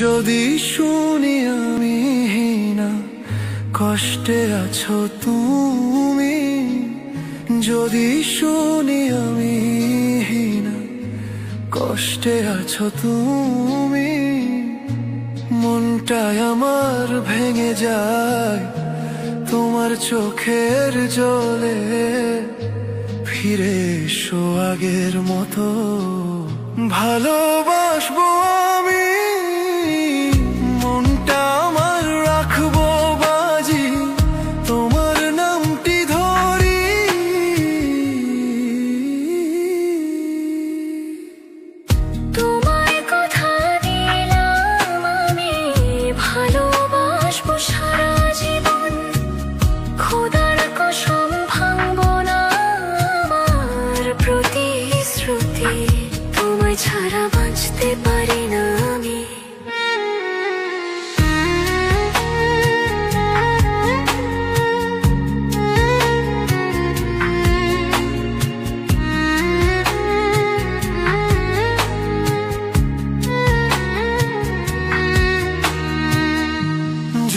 যদি শুনি আমি না কষ্টে আছো তুমি, যদি শুনি আমি না কষ্টে আছো তুমি, মনটাই আমার ভেঙে যায় তোমার চোখের জলে। ফিরে এসো আগের মতো, ভালোবাসবো আমি, মনটা আমার রাখবো বাজি, তোমার নামটি ধরি। তোমায় কথা দিলাম আমি, ভালোবাসবো সারা জীবন। খোদার কসম ভাঙবো না আমার প্রতিশ্রুতি, তোমায় ছাড়া বাঁচতে পারি না আমি।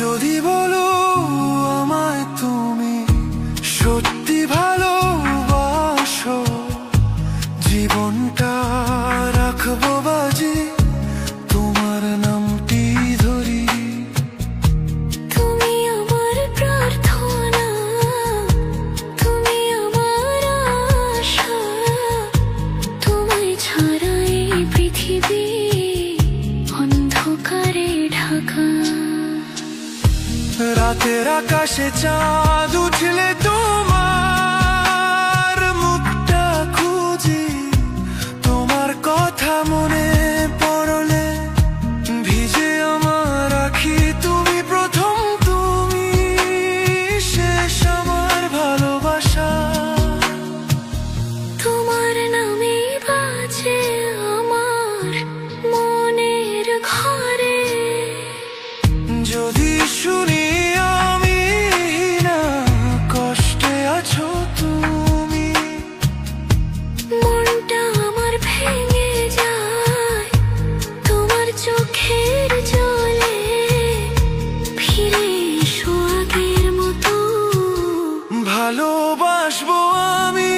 যদি বলো আমায় তুমি সত্যি ভালোবাসো, জীবনটা রাখবো বাজি, তোমার নামটি ধরি। তুমি আমার প্রার্থনা, তুমি আমার আশা, তোমায় ছাড়া এই পৃথিবী অন্ধকারে ঢাকা। রাতের আকাশে চাঁদ উঠলে তোমার মুখটা খুঁজি, তোমার কথা মনে পড়লে ভিজে আমার আখি। তুমি প্রথম, তুমি শেষ আমার ভালোবাসা, তোমার নামে বাজে আমার মনের ঘরে। যদি শুনি আমি না কষ্টে আছো তুমি, মনটা আমার ভেঙে যায় তোমার চোখের জলে। ফিরে এসো আগের মতো, ভালোবাসবো আমি,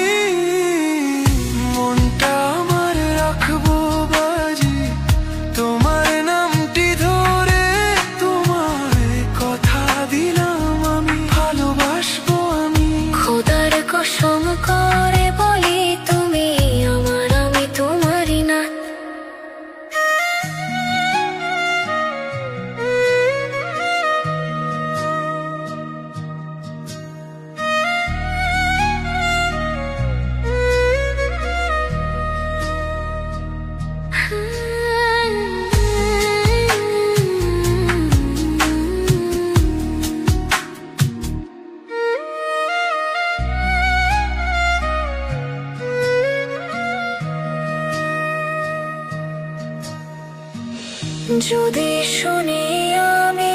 মনটা আমার রাখবো বাজি, তোমার নামটি ধরে। তোমায় কথা দিলাম আমি, ভালোবাসবো আমি। খোদার কসম করে বলি, তুমি আমার, আমি তোমারই না। যদি শুনি আমি